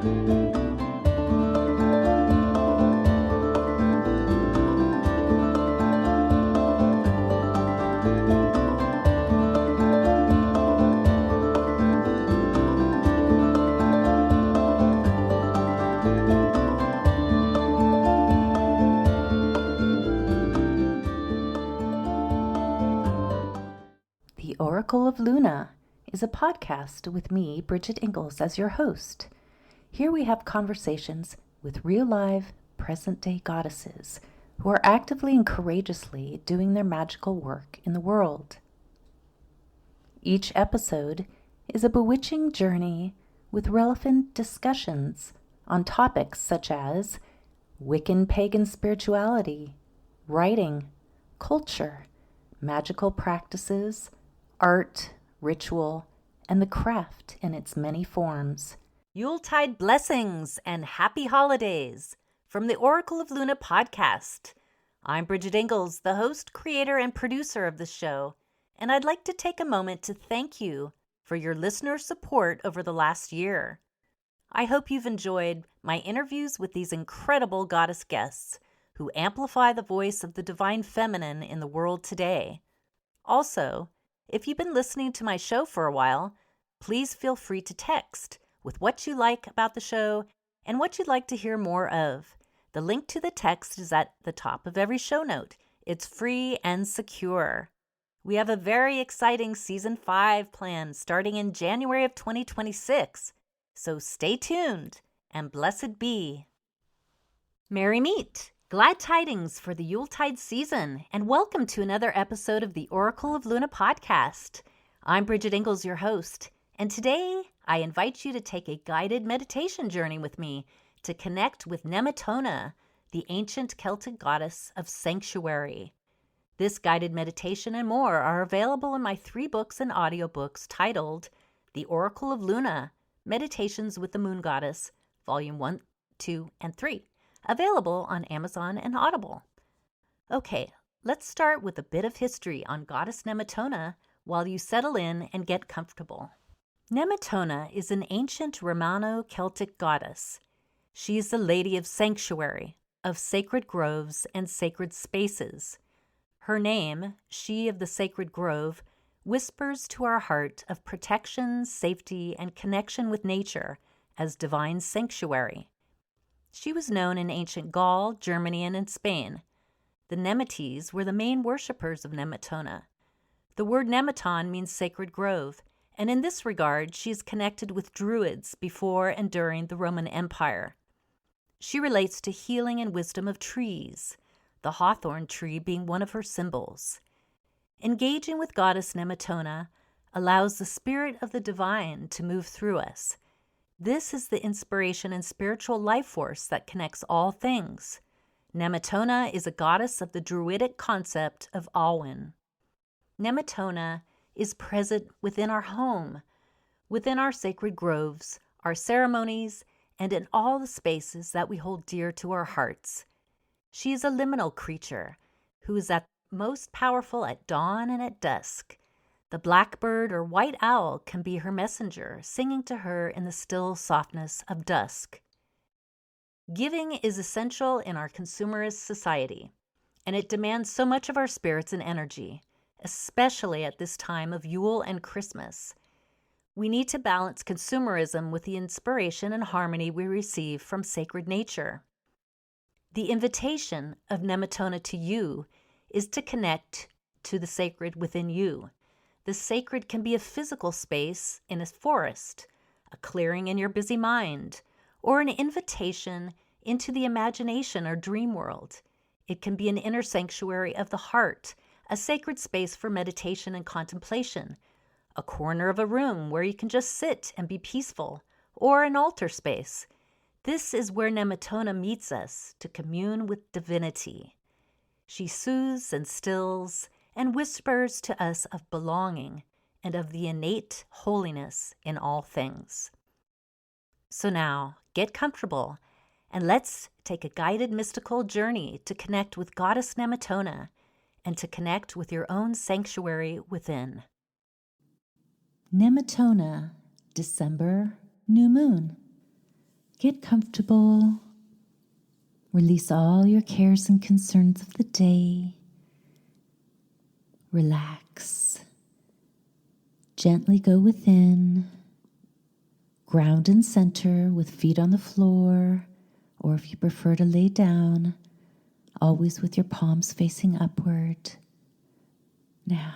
The Oracle of Luna is a podcast with me, Bridget Engels, as your host. Here we have conversations with real live, present-day goddesses who are actively and courageously doing their magical work in the world. Each episode is a bewitching journey with relevant discussions on topics such as Wiccan pagan spirituality, writing, culture, magical practices, art, ritual, and the craft in its many forms. Yuletide blessings and happy holidays from the Oracle of Luna podcast. I'm Bridget Engels, the host, creator, and producer of the show, and I'd like to take a moment to thank you for your listener support over the last year. I hope you've enjoyed my interviews with these incredible goddess guests who amplify the voice of the divine feminine in the world today. Also, if you've been listening to my show for a while, please feel free to text with what you like about the show and what you'd like to hear more of. The link to the text is at the top of every show note. It's free and secure. We have a very exciting Season 5 planned starting in January of 2026, so stay tuned and blessed be. Merry meet! Glad tidings for the Yuletide season, and welcome to another episode of the Oracle of Luna podcast. I'm Bridget Engels, your host, and today I invite you to take a guided meditation journey with me to connect with Nemetona, the ancient Celtic goddess of sanctuary. This guided meditation and more are available in my 3 books and audiobooks titled The Oracle of Luna, Meditations with the Moon Goddess, Volume 1, 2, and 3. Available on Amazon and Audible. Okay, let's start with a bit of history on Goddess Nemetona while you settle in and get comfortable. Nemetona is an ancient Romano-Celtic goddess. She is the lady of sanctuary, of sacred groves and sacred spaces. Her name, she of the sacred grove, whispers to our heart of protection, safety, and connection with nature as divine sanctuary. She was known in ancient Gaul, Germany, and in Spain. The Nemetes were the main worshippers of Nemetona. The word Nemeton means sacred grove, and in this regard she is connected with Druids before and during the Roman Empire. She relates to healing and wisdom of trees, the hawthorn tree being one of her symbols. Engaging with Goddess Nemetona allows the spirit of the divine to move through us. This is the inspiration and spiritual life force that connects all things. Nemetona is a goddess of the Druidic concept of Awen. Nemetona is present within our home, within our sacred groves, our ceremonies, and in all the spaces that we hold dear to our hearts. She is a liminal creature who is at most powerful at dawn and at dusk. The blackbird or white owl can be her messenger, singing to her in the still softness of dusk. Giving is essential in our consumerist society, and it demands so much of our spirits and energy, especially at this time of Yule and Christmas. We need to balance consumerism with the inspiration and harmony we receive from sacred nature. The invitation of Nemetona to you is to connect to the sacred within you. The sacred can be a physical space in a forest, a clearing in your busy mind, or an invitation into the imagination or dreamworld. It can be an inner sanctuary of the heart, a sacred space for meditation and contemplation, a corner of a room where you can just sit and be peaceful, or an altar space. This is where Nemetona meets us to commune with divinity. She soothes and stills and whispers to us of belonging and of the innate holiness in all things. So now, get comfortable, and let's take a guided mystical journey to connect with Goddess Nemetona and to connect with your own sanctuary within. Nemetona, December, new moon. Get comfortable. Release all your cares and concerns of the day. Relax. Gently go within. Ground and center with feet on the floor, or if you prefer to lay down, always with your palms facing upward. Now,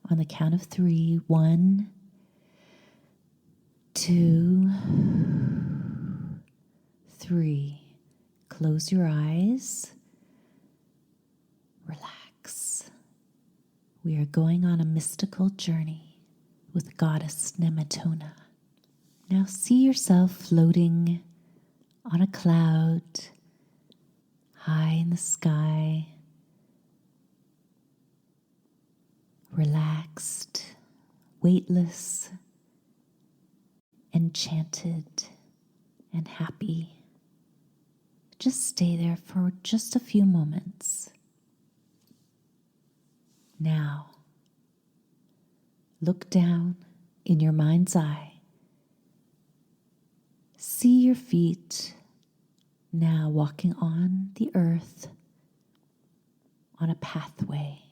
on the count of 3, 1, 2, 3. Close your eyes. Relax. We are going on a mystical journey with Goddess Nemetona. Now see yourself floating on a cloud, high in the sky, relaxed, weightless, enchanted, and happy. Just stay there for just a few moments. Now, look down in your mind's eye. See your feet now walking on the earth on a pathway.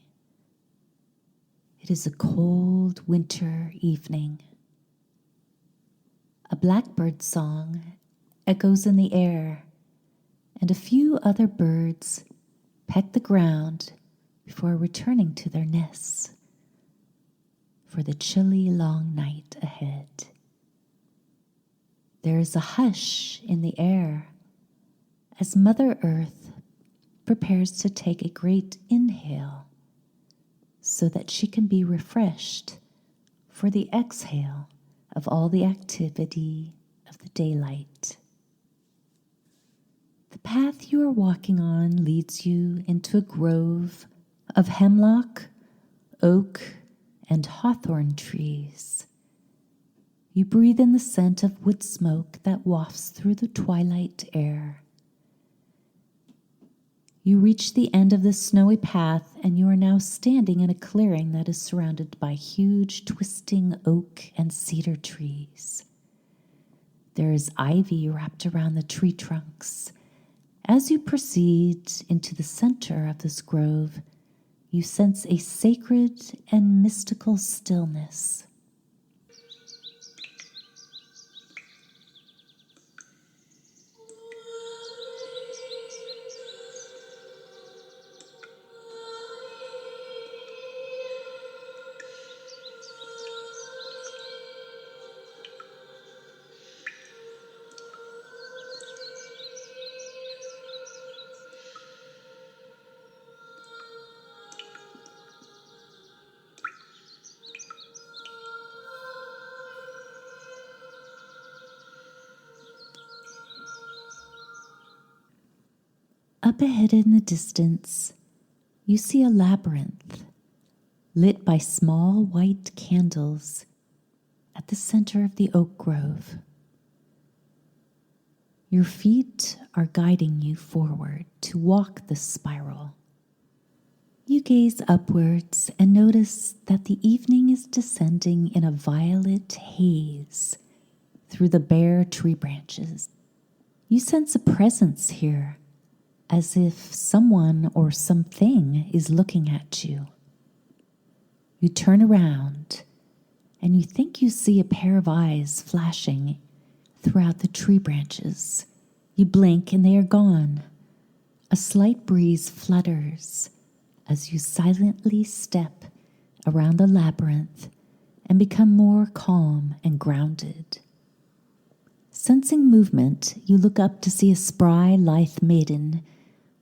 It is a cold winter evening. A blackbird song echoes in the air, and a few other birds peck the ground before returning to their nests for the chilly long night ahead. There is a hush in the air as Mother Earth prepares to take a great inhale so that she can be refreshed for the exhale of all the activity of the daylight. The path you are walking on leads you into a grove of hemlock, oak, and hawthorn trees. You breathe in the scent of wood smoke that wafts through the twilight air. You reach the end of the snowy path, and you are now standing in a clearing that is surrounded by huge, twisting oak and cedar trees. There is ivy wrapped around the tree trunks. As you proceed into the center of this grove, you sense a sacred and mystical stillness. Up ahead in the distance, you see a labyrinth lit by small white candles at the center of the oak grove. Your feet are guiding you forward to walk the spiral. You gaze upwards and notice that the evening is descending in a violet haze through the bare tree branches. You sense a presence here, as if someone or something is looking at you. You turn around, and you think you see a pair of eyes flashing throughout the tree branches. You blink, and they are gone. A slight breeze flutters as you silently step around the labyrinth and become more calm and grounded. Sensing movement, you look up to see a spry, lithe maiden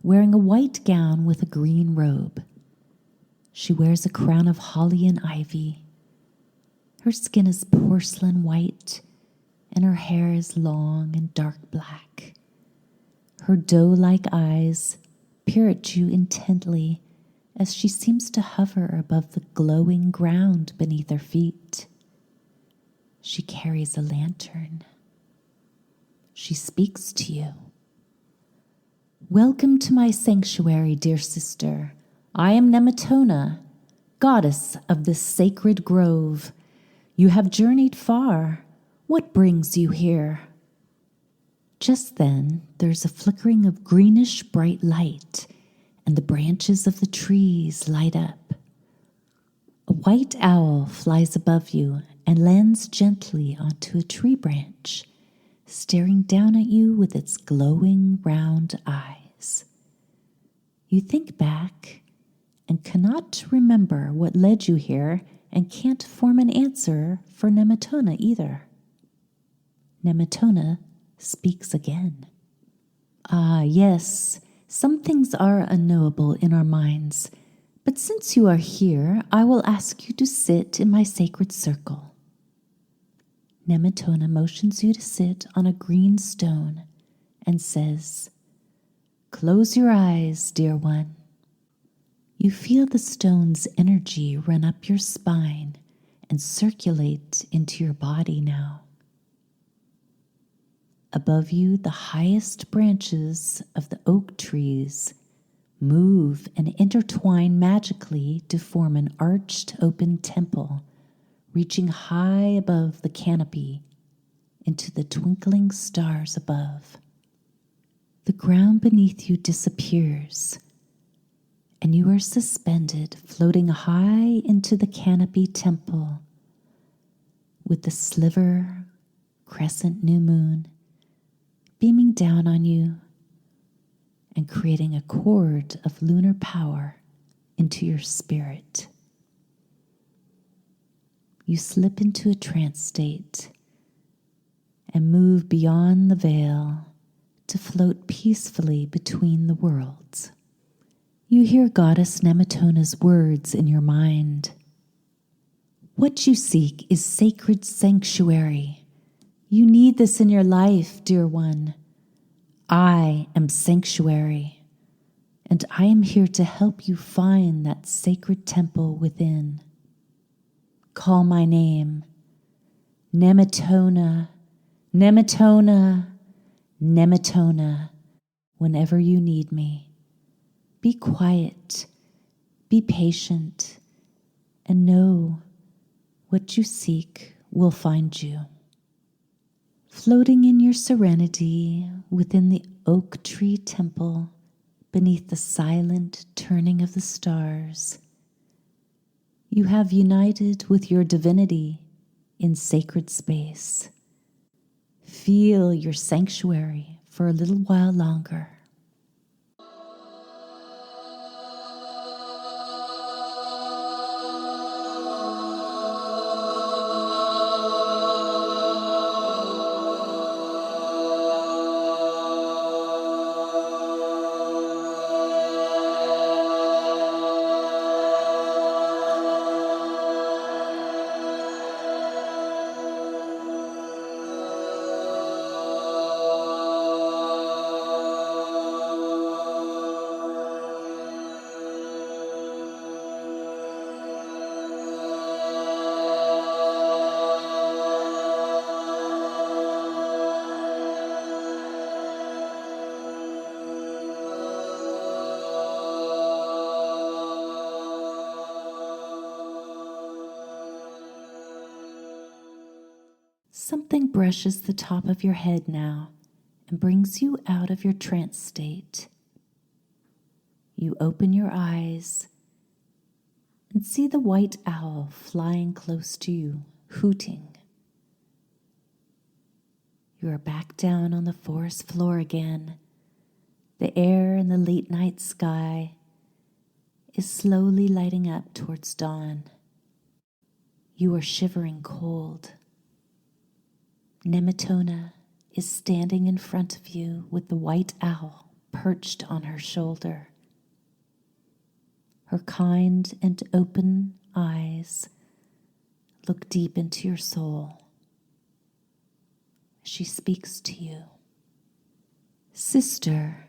wearing a white gown with a green robe. She wears a crown of holly and ivy. Her skin is porcelain white, and her hair is long and dark black. Her doe-like eyes peer at you intently as she seems to hover above the glowing ground beneath her feet. She carries a lantern. She speaks to you. "Welcome to my sanctuary, dear sister. I am Nemetona, goddess of this sacred grove. You have journeyed far. What brings you here?" Just then, there's a flickering of greenish bright light, and the branches of the trees light up. A white owl flies above you and lands gently onto a tree branch, staring down at you with its glowing round eyes. You think back and cannot remember what led you here and can't form an answer for Nemetona either. Nemetona speaks again. Ah, yes, some things are unknowable in our minds, but since you are here, I will ask you to sit in my sacred circle. Nemetona motions you to sit on a green stone and says, "Close your eyes, dear one." You feel the stone's energy run up your spine and circulate into your body now. Above you, the highest branches of the oak trees move and intertwine magically to form an arched open temple, reaching high above the canopy into the twinkling stars above. The ground beneath you disappears, and you are suspended, floating high into the canopy temple with the sliver crescent new moon beaming down on you and creating a cord of lunar power into your spirit. You slip into a trance state and move beyond the veil to float peacefully between the worlds. You hear Goddess Nemetona's words in your mind. What you seek is sacred sanctuary. You need this in your life, dear one. I am sanctuary, and I am here to help you find that sacred temple within. Call my name, Nemetona, Nemetona, Nemetona, whenever you need me. Be quiet, be patient, and know what you seek will find you. Floating in your serenity within the oak tree temple, beneath the silent turning of the stars, you have united with your divinity in sacred space. Feel your sanctuary for a little while longer. Something brushes the top of your head now and brings you out of your trance state. You open your eyes and see the white owl flying close to you, hooting. You are back down on the forest floor again. The air in the late night sky is slowly lighting up towards dawn. You are shivering cold. Nemetona is standing in front of you with the white owl perched on her shoulder. Her kind and open eyes look deep into your soul. She speaks to you. Sister,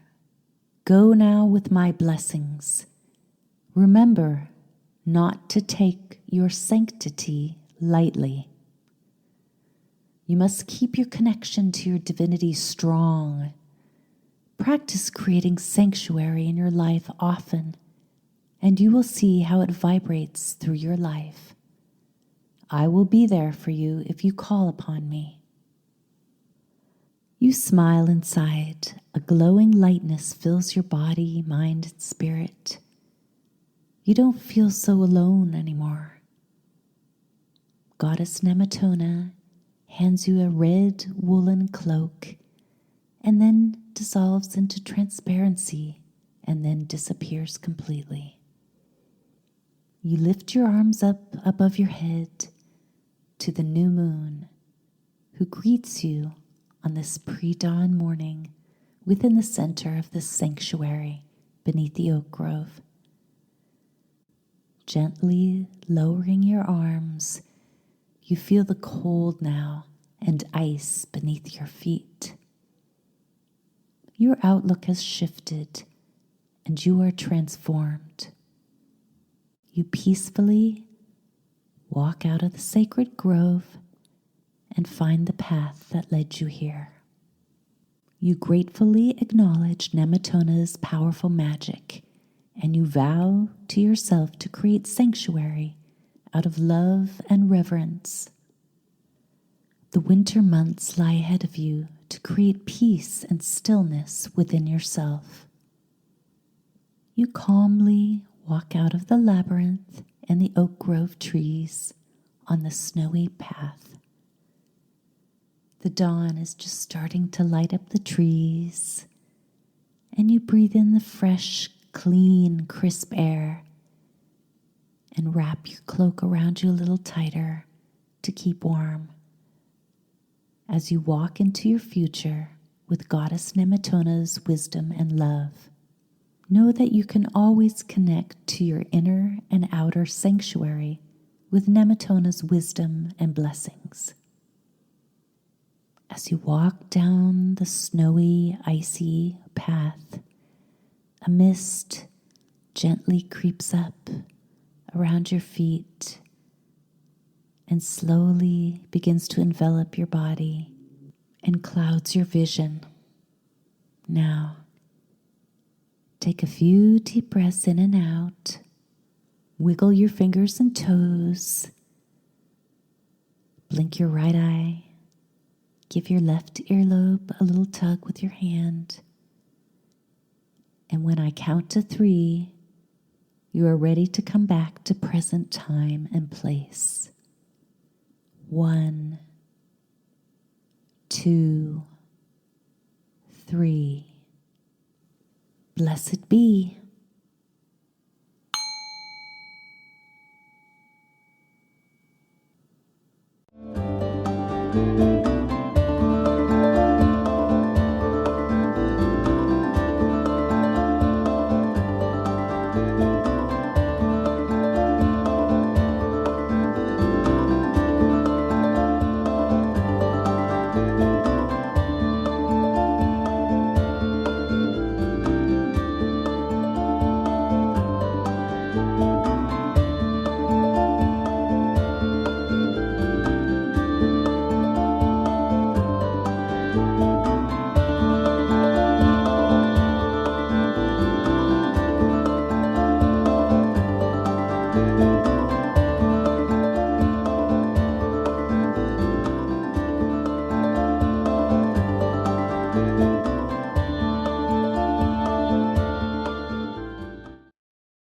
go now with my blessings. Remember not to take your sanctity lightly. You must keep your connection to your divinity strong. Practice creating sanctuary in your life often, and you will see how it vibrates through your life. I will be there for you if you call upon me. You smile inside. A glowing lightness fills your body, mind, and spirit. You don't feel so alone anymore. Goddess Nemetona hands you a red woolen cloak and then dissolves into transparency and then disappears completely. You lift your arms up above your head to the new moon, who greets you on this pre-dawn morning within the center of this sanctuary beneath the oak grove. Gently lowering your arms, you feel the cold now and ice beneath your feet. Your outlook has shifted and you are transformed. You peacefully walk out of the sacred grove and find the path that led you here. You gratefully acknowledge Nemetona's powerful magic, and you vow to yourself to create sanctuary out of love and reverence. The winter months lie ahead of you to create peace and stillness within yourself. You calmly walk out of the labyrinth and the oak grove trees on the snowy path. The dawn is just starting to light up the trees, and you breathe in the fresh, clean, crisp air and wrap your cloak around you a little tighter to keep warm as you walk into your future with Goddess Nemetona's wisdom and love. Know that you can always connect to your inner and outer sanctuary with Nemetona's wisdom and blessings. As you walk down the snowy, icy path, a mist gently creeps up around your feet and slowly begins to envelop your body and clouds your vision. Now, take a few deep breaths in and out. Wiggle your fingers and toes. Blink your right eye. Give your left earlobe a little tug with your hand. And when I count to 3, you are ready to come back to present time and place. 1, 2, 3. Blessed be.